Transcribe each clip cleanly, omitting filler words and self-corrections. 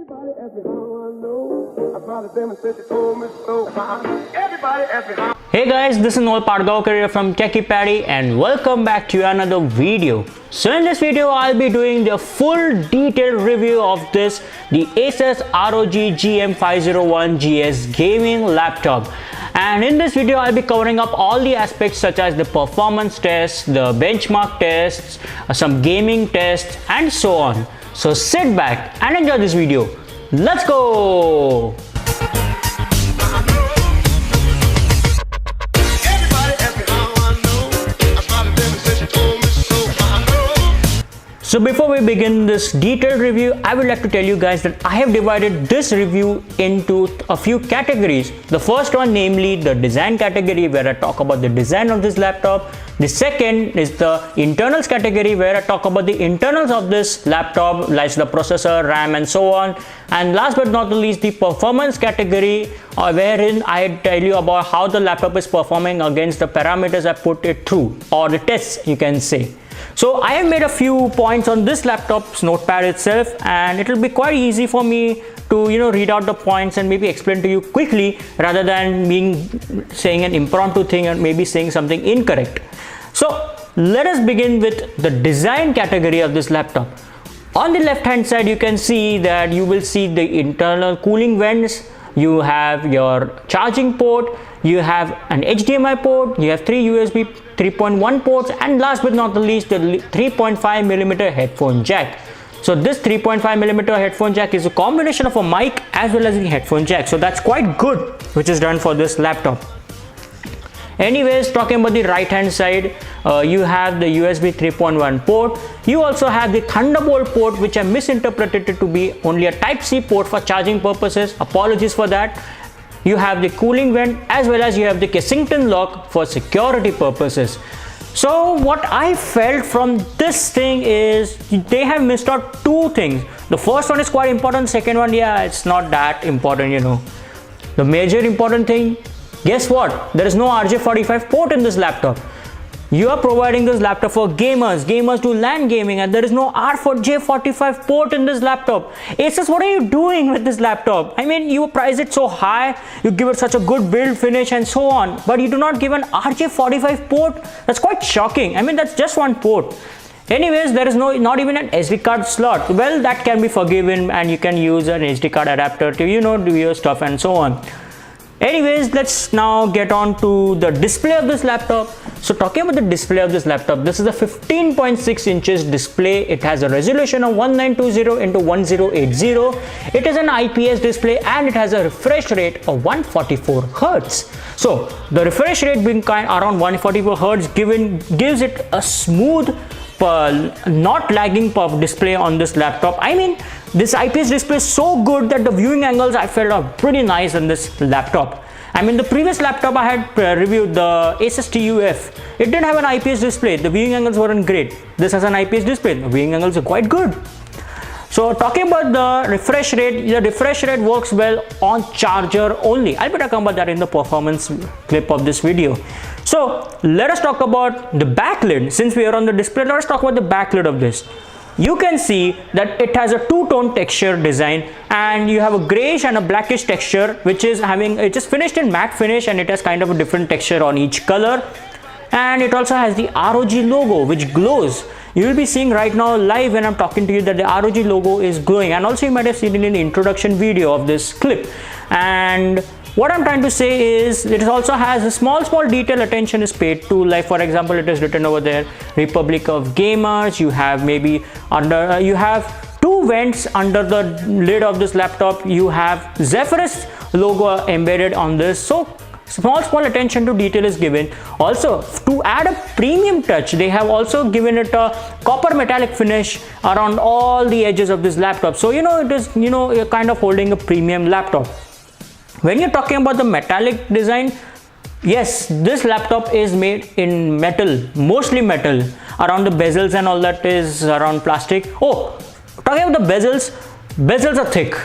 Everybody ask me how I know. I probably demonstrate they told me so. Everybody ask me how. Hey guys, this is Paddy from Techie Paddy and welcome back to another video. So in this video, I'll be doing the full detailed review of the Asus ROG GM501GS gaming laptop. And in this video, I'll be covering up all the aspects such as the performance tests, the benchmark tests, some gaming tests and so on. So sit back and enjoy this video. Let's go! So before we begin this detailed review, I would like to tell you guys that I have divided this review into a few categories. The first one, namely the design category, where I talk about the design of this laptop. The second is the internals category, where I talk about the internals of this laptop, like the processor, RAM and so on. And last but not the least, the performance category, wherein I tell you about how the laptop is performing against the parameters I put it through, or the tests you can say. So I have made a few points on this laptop's notepad itself, and it will be quite easy for me to read out the points and maybe explain to you quickly rather than saying an impromptu thing and maybe saying something incorrect. So let us begin with the design category of this laptop. On the left hand side, you can see that you will see the internal cooling vents. You have your charging port, you have an HDMI port, you have 3 USB 3.1 ports, and last but not the least, the 3.5mm headphone jack. So this 3.5mm headphone jack is a combination of a mic as well as the headphone jack. So that's quite good, which is done for this laptop. Anyways, talking about the right hand side, you have the USB 3.1 port. You also have the Thunderbolt port, which I misinterpreted it to be only a Type-C port for charging purposes. Apologies for that. You have the cooling vent as well as you have the Kensington lock for security purposes. So what I felt from this thing is they have missed out two things. The first one is quite important. Second one, yeah, it's not that important, The major important thing, guess what? There is no Rj45 port in this laptop. You are providing this laptop for gamers. Gamers do LAN gaming, and there is no Rj45 port in this laptop. Asus, what are you doing with this laptop? I mean, you price it so high, you give it such a good build finish and so on, but you do not give an Rj45 port. That's quite shocking. I mean, that's just one port. Anyways, there is not even an SD card slot. Well, that can be forgiven, and you can use an SD card adapter to do your stuff and so on. Anyways, let's now get on to the display of this laptop. So talking about the display of this laptop, this is a 15.6 inches display. It has a resolution of 1920 into 1080. It is an IPS display and it has a refresh rate of 144 Hz. So the refresh rate being around 144 Hz gives it a smooth, not lagging display on this laptop. I mean, this IPS display is so good that the viewing angles I felt are pretty nice on this laptop. I mean, the previous laptop I had reviewed, the Asus TUF, it didn't have an IPS display. The viewing angles weren't great. This has an IPS display. The viewing angles are quite good. So talking about the refresh rate works well on charger only. I'll be talking about that in the performance clip of this video. So let us talk about the backlit. Since we are on the display, let us talk about the backlit of this. You can see that it has a two-tone texture design, and you have a grayish and a blackish texture, which is it is finished in matte finish, and it has kind of a different texture on each color. And it also has the ROG logo, which glows. You will be seeing right now live when I'm talking to you that the ROG logo is glowing, and also you might have seen it in the introduction video of this clip. And what I'm trying to say is it also has a small detail attention is paid to, like for example, it is written over there, Republic of Gamers. You have maybe you have two vents under the lid of this laptop. You have Zephyrus logo embedded on this. So small attention to detail is given. Also, to add a premium touch, they have also given it a copper metallic finish around all the edges of this laptop. So it is you're kind of holding a premium laptop. When you're talking about the metallic design, yes, this laptop is made in metal, mostly metal. Around the bezels and all that is around plastic. Oh, talking about the bezels are thick.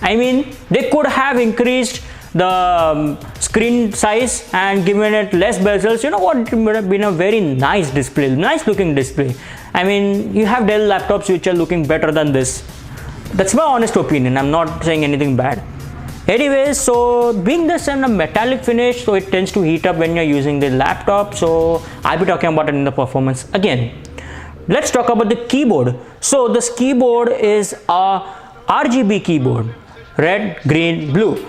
I mean, they could have increased the screen size and given it less bezels. It would have been a very nice display, nice looking display. I mean, you have Dell laptops which are looking better than this. That's my honest opinion. I'm not saying anything bad. Anyways, so being this in a metallic finish, so it tends to heat up when you're using the laptop. So I'll be talking about it in the performance again. Let's talk about the keyboard. So this keyboard is a RGB keyboard, red, green, blue.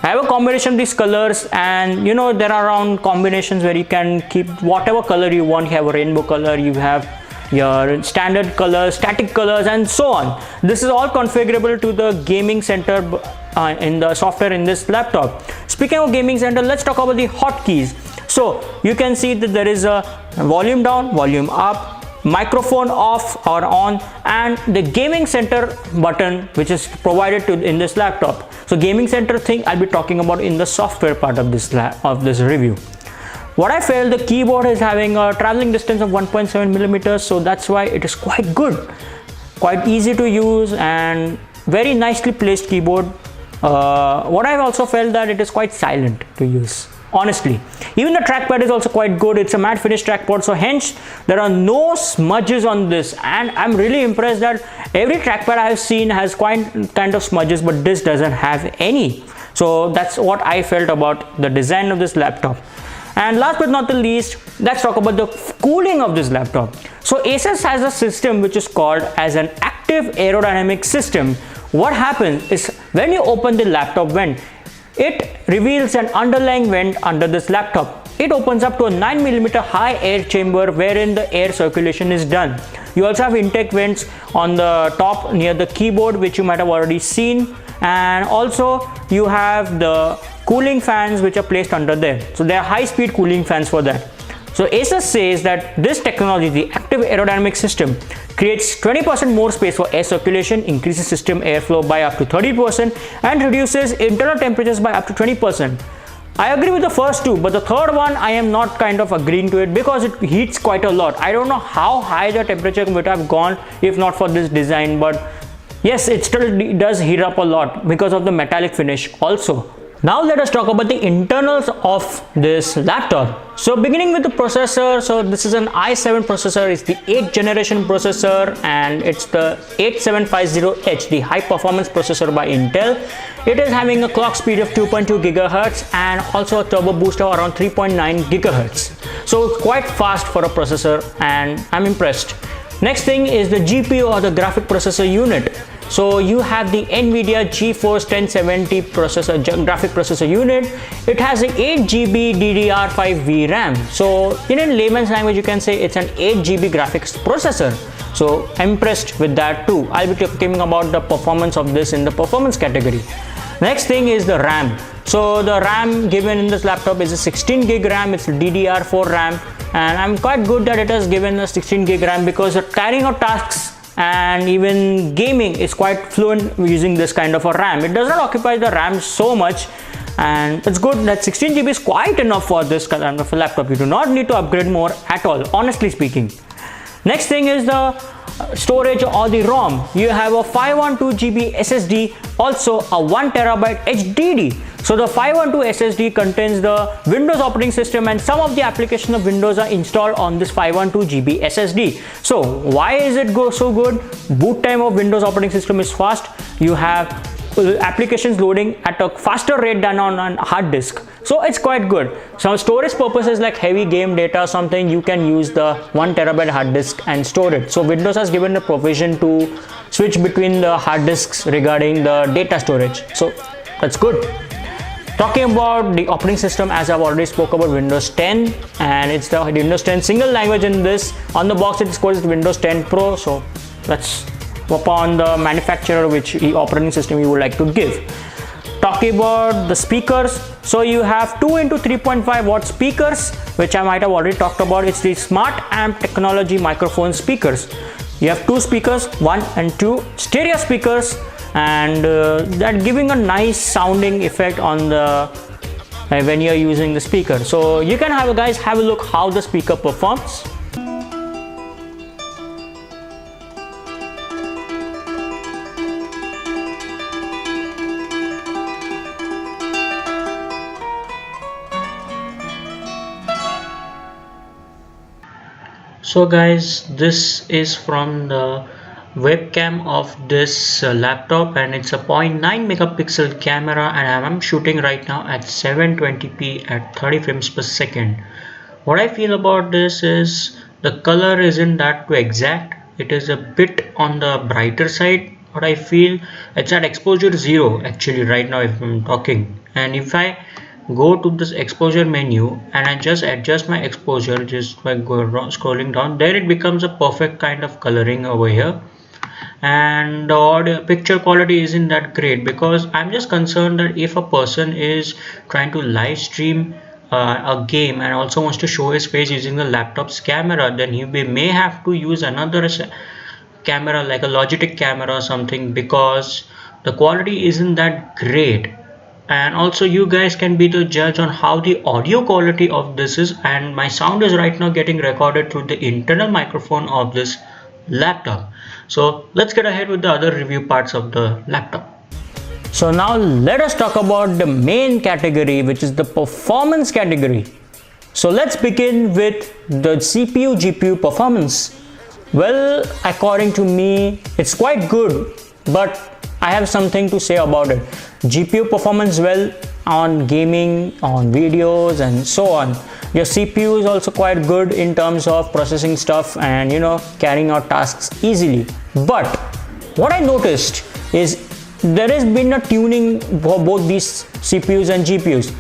I have a combination of these colors, and you know there are around combinations where you can keep whatever color you want. You have a rainbow color, you have your standard colors, static colors, and so on. This is all configurable to the gaming center in the software in this laptop. Speaking of gaming center, let's talk about the hotkeys. So you can see that there is a volume down, volume up, microphone off or on, and the gaming center button which is provided in this laptop. So gaming center thing I'll be talking about in the software part of this review. What I felt, the keyboard is having a traveling distance of 1.7 millimeters, so that's why it is quite good, quite easy to use, and very nicely placed keyboard. What I've also felt that it is quite silent to use. Honestly, even the trackpad is also quite good. It's a matte finish trackpad, so hence there are no smudges on this, and I'm really impressed that every trackpad I have seen has kind of smudges, but this doesn't have any. So that's what I felt about the design of this laptop. And last but not the least, let's talk about the cooling of this laptop. So Asus has a system which is called as an active aerodynamic system. What happens is when you open the laptop vent, it reveals an underlying vent under this laptop. It opens up to a 9mm high air chamber wherein the air circulation is done. You also have intake vents on the top near the keyboard, which you might have already seen, and also you have the cooling fans which are placed under there. So there are high-speed cooling fans for that. So Asus says that this technology, the active aerodynamic system, creates 20% more space for air circulation, increases system airflow by up to 30%, and reduces internal temperatures by up to 20%. I agree with the first two, but the third one I am not kind of agreeing to it because it heats quite a lot. I don't know how high the temperature would have gone if not for this design, but yes, it still does heat up a lot because of the metallic finish also. Now let us talk about the internals of this laptop. So beginning with the processor, so this is an i7 processor. It's the 8th generation processor, and it's the 8750H, the high performance processor by Intel. It is having a clock speed of 2.2 GHz and also a turbo boost of around 3.9 GHz. So it's quite fast for a processor, and I'm impressed. Next thing is the GPU, or the graphic processor unit. So you have the NVIDIA GeForce 1070 graphic processor unit. It has an 8GB DDR5 VRAM. So in layman's language, you can say it's an 8GB graphics processor. So I'm impressed with that too. I'll be talking about the performance of this in the performance category. Next thing is the RAM. So the RAM given in this laptop is a 16 gig RAM. It's DDR4 RAM, and I'm quite good that it has given a 16 gig RAM because carrying out tasks and even gaming is quite fluent using this kind of a RAM. It does not occupy the RAM so much, and it's good that 16GB is quite enough for this kind of a laptop. You do not need to upgrade more at all, honestly speaking. Next thing is the storage or the ROM. You have a 512GB SSD, also a 1TB HDD. So the 512 SSD contains the Windows operating system, and some of the applications of Windows are installed on this 512GB SSD. So why is it so good? Boot time of Windows operating system is fast. You have applications loading at a faster rate than on a hard disk. So it's quite good. So storage purposes like heavy game data or something, you can use the 1TB hard disk and store it. So Windows has given a provision to switch between the hard disks regarding the data storage. So that's good. Talking about the operating system, as I've already spoke about Windows 10, and it's the Windows 10 single language in this. On the box it is called Windows 10 Pro. So that's upon the manufacturer which operating system you would like to give. Talking about the speakers, so you have 2 into 3.5 watt speakers, which I might have already talked about. It's the Smart Amp Technology microphone speakers. You have 2 speakers, 1 and 2 stereo speakers, and that giving a nice sounding effect on the when you're using the speaker. So you can have a look how the speaker performs. So guys, this is from the webcam of this laptop, and it's a 0.9 megapixel camera, and I'm shooting right now at 720p at 30 frames per second. What I feel about this is the color isn't that too exact. It is a bit on the brighter side. What I feel, it's at exposure 0 actually right now if I'm talking, and if I go to this exposure menu and I just adjust my exposure just by scrolling down, there it becomes a perfect kind of coloring over here. And the audio picture quality isn't that great because I'm just concerned that if a person is trying to live stream a game and also wants to show his face using the laptop's camera, then he may have to use another camera like a Logitech camera or something, because the quality isn't that great. And also you guys can be the judge on how the audio quality of this is, and my sound is right now getting recorded through the internal microphone of this laptop. So let's get ahead with the other review parts of the laptop. So now let us talk about the main category, which is the performance category. So let's begin with the CPU GPU performance. Well, according to me, it's quite good, but I have something to say about it. GPU performance well on gaming, on videos and so on. Your CPU is also quite good in terms of processing stuff and carrying out tasks easily. But what I noticed is there has been a tuning for both these CPUs and GPUs.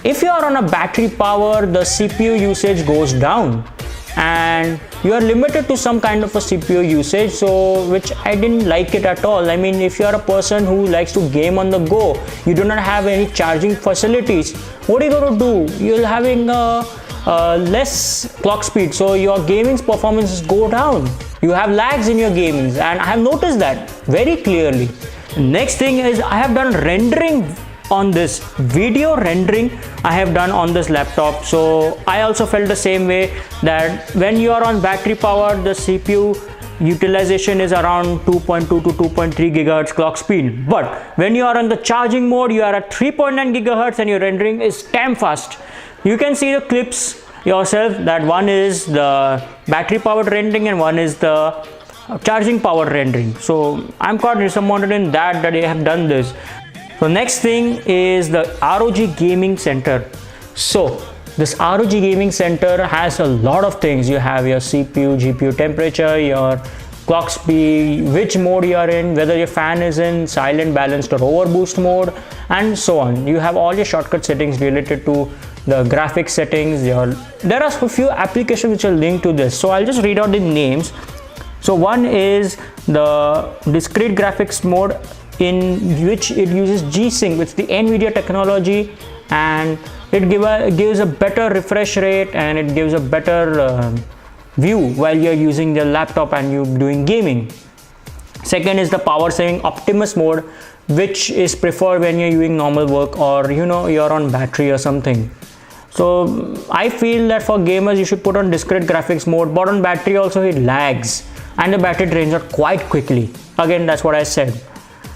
If you are on a battery power, the CPU usage goes down and you are limited to some kind of a CPU usage, so which I didn't like it at all. I mean, if you are a person who likes to game on the go, you do not have any charging facilities, what are you going to do? You're having less clock speed, so your gaming's performance go down. You have lags in your gaming, and I have noticed that very clearly. Next thing is I have done rendering on this video rendering I have done on this laptop, so I also felt the same way that when you are on battery power, the CPU utilization is around 2.2 to 2.3 gigahertz clock speed, but when you are on the charging mode, you are at 3.9 gigahertz and your rendering is damn fast. You can see the clips yourself that one is the battery powered rendering and one is the charging power rendering. So I'm quite disappointed in that they have done this. So next thing is the ROG Gaming Center. So this ROG Gaming Center has a lot of things. You have your CPU, GPU temperature, your clock speed, which mode you are in, whether your fan is in silent, balanced or overboost mode, and so on. You have all your shortcut settings related to the graphics settings. There are a few applications which are linked to this. So I'll just read out the names. So one is the discrete graphics mode, in which it uses G-Sync, which is the NVIDIA technology, and it gives a better refresh rate and it gives a better view while you're using the laptop and you're doing gaming. Second is the power saving Optimus mode, which is preferred when you're doing normal work or you're on battery or something. So I feel that for gamers you should put on discrete graphics mode, but on battery also it lags and the battery drains out quite quickly. Again, that's what I said.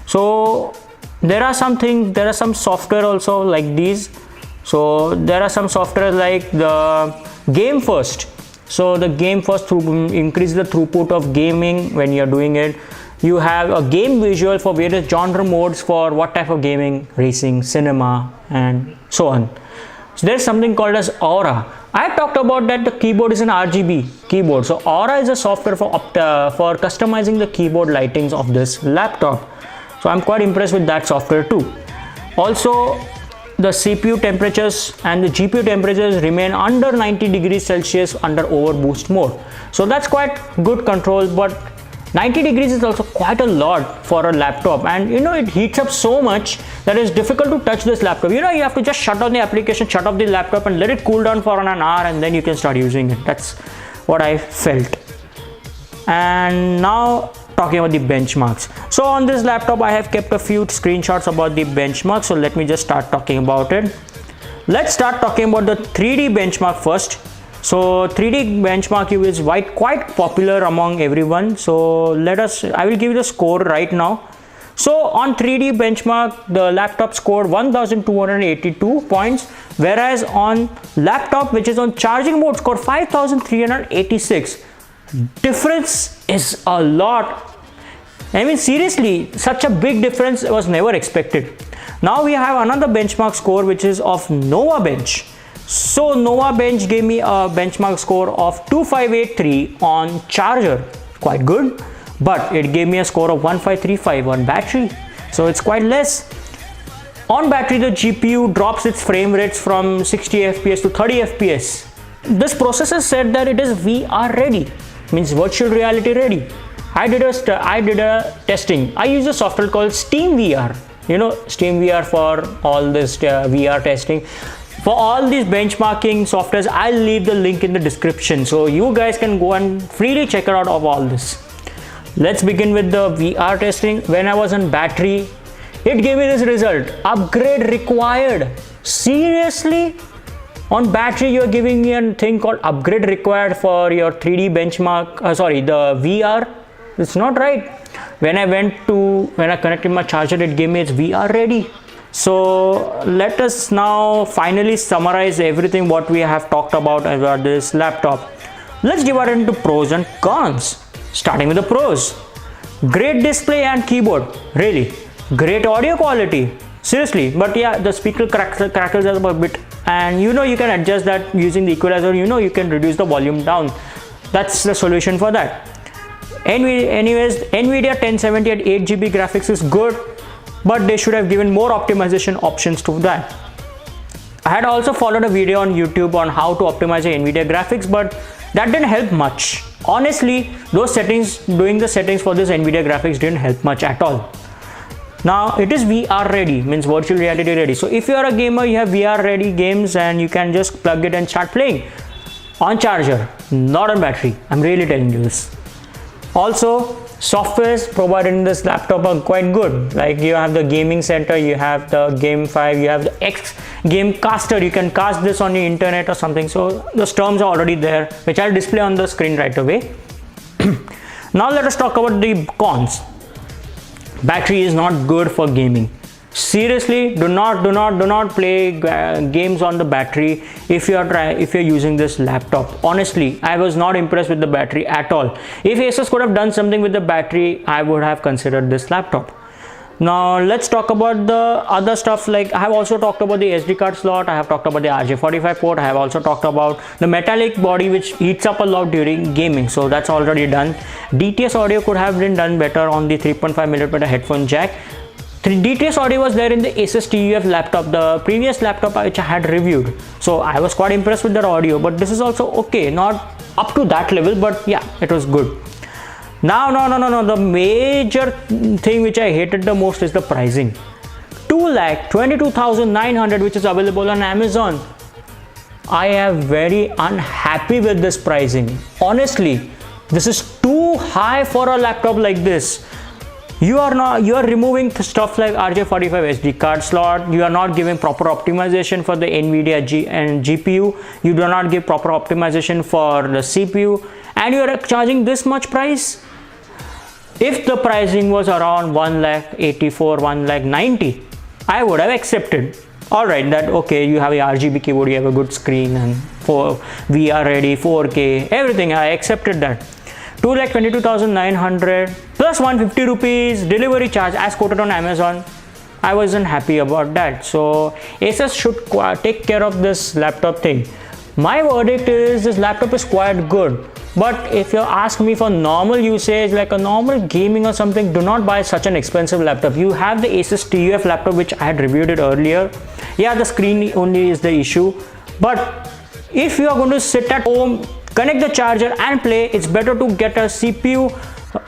So there are some software also like these. So there are some software like the Game First. So the Game First increase the throughput of gaming when you're doing it. You have a game visual for various genre modes for what type of gaming, racing, cinema and so on. So there's something called as Aura. I have talked about that the keyboard is an RGB keyboard. So Aura is a software for customizing the keyboard lightings of this laptop. So I'm quite impressed with that software too. Also, the CPU temperatures and the GPU temperatures remain under 90 degrees Celsius under overboost mode. So that's quite good control, but 90 degrees is also quite a lot for a laptop, and it heats up so much that it's difficult to touch this laptop. You have to just shut down the application, shut off the laptop and let it cool down for an hour, and then you can start using it. That's what I felt. And now talking about the benchmarks. So on this laptop I have kept a few screenshots about the benchmark, so let me just start talking about it. Let's start talking about the 3D benchmark first. So 3D benchmark is quite popular among everyone. So I will give you the score right now. So on 3D benchmark, the laptop scored 1282 points, whereas on laptop which is on charging mode scored 5386. Difference is a lot. I mean, seriously, such a big difference was never expected. Now we have another benchmark score, which is of Nova Bench. So Nova Bench gave me a benchmark score of 2583 on charger, quite good, but it gave me a score of 1535 on battery, so it's quite less. On battery, the GPU drops its frame rates from 60 FPS to 30 FPS. This processor said that it is VR ready, means virtual reality ready. I did a testing. I use a software called Steam VR. You know, Steam VR for all this VR testing. For all these benchmarking softwares, I'll leave the link in the description, so you guys can go and freely check out of all this. Let's begin with the VR testing. When I was on battery, it gave me this result: upgrade required. Seriously? On battery, you're giving me a thing called upgrade required for your 3D benchmark, the VR. It's not right. When I connected my charger, it gave me it's VR ready. So let us now finally summarize everything what we have talked about this laptop. Let's divide it into pros and cons. Starting with the pros. Great display and keyboard, really. Great audio quality, seriously. But yeah, the speaker crackles a bit, and you can adjust that using the equalizer. You can reduce the volume down. That's the solution for that. Anyways, NVIDIA 1070 at 8GB graphics is good, but they should have given more optimization options to that. I had also followed a video on YouTube on how to optimize the NVIDIA graphics, but that didn't help much. Honestly, doing the settings for this NVIDIA graphics didn't help much at all. Now it is VR ready, means virtual reality ready. So if you are a gamer, you have VR ready games and you can just plug it and start playing on charger, not on battery. I'm really telling you this. Also, softwares provided in this laptop are quite good. Like you have the Gaming Center, you have the Game5, you have the X Game Caster. You can cast this on the internet or something. So those terms are already there, which I'll display on the screen right away. Now let us talk about the cons. Battery is not good for gaming. Seriously, do not play games on the battery if you're using this laptop. Honestly, I was not impressed with the battery at all. If Asus could have done something with the battery, I would have considered this laptop. Now let's talk about the other stuff. Like I have also talked about the SD card slot, I have talked about the Rj45 port, I have also talked about the metallic body which heats up a lot during gaming, so that's already done. DTS audio could have been done better on the 3.5mm headphone jack. DTS audio was there in the Asus TUF laptop, the previous laptop which I had reviewed. So I was quite impressed with that audio, but this is also okay, not up to that level, but yeah, it was good. Now, the major thing which I hated the most is the pricing. 2,22,900, which is available on Amazon. I am very unhappy with this pricing. Honestly, this is too high for a laptop like this. You are removing stuff like Rj45 SD card slot. You are not giving proper optimization for the NVIDIA GPU. You do not give proper optimization for the CPU, and you are charging this much price. If the pricing was around 1,84,000, 1,90,000, I would have accepted. Alright, that okay, you have a RGB keyboard, you have a good screen, and for VR ready, 4K, everything, I accepted that. 2,22,900 plus 150 rupees delivery charge as quoted on Amazon. I wasn't happy about that. So Asus should take care of this laptop thing. My verdict is this laptop is quite good, but if you ask me for normal usage, like a normal gaming or something, do not buy such an expensive laptop. You have the Asus TUF laptop which I had reviewed it earlier. Yeah, the screen only is the issue, but if you are going to sit at home, connect the charger and play, it's better to get a CPU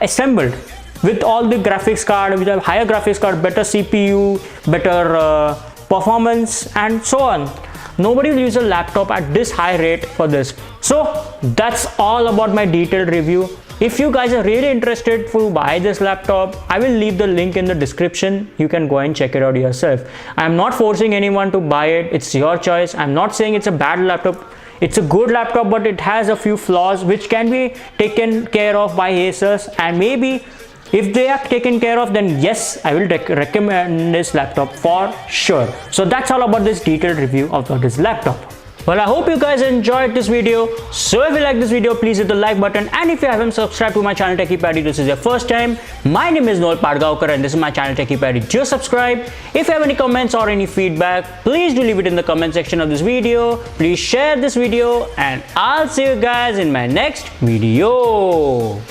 assembled with all the graphics card, with a higher graphics card, better CPU, better performance, and so on. Nobody will use a laptop at this high rate for this. So that's all about my detailed review. If you guys are really interested to buy this laptop, I will leave the link in the description. You can go and check it out yourself. I'm not forcing anyone to buy it. It's your choice. I'm not saying it's a bad laptop. It's a good laptop, but it has a few flaws which can be taken care of by Asus, and maybe if they are taken care of, then yes, I will recommend this laptop for sure. So that's all about this detailed review of this laptop. Well, I hope you guys enjoyed this video. So if you like this video, please hit the like button. And if you haven't subscribed to my channel Techie Paddy, this is your first time. My name is Noel Padgaonkar and this is my channel Techie Paddy. Just subscribe. If you have any comments or any feedback, please do leave it in the comment section of this video. Please share this video and I'll see you guys in my next video.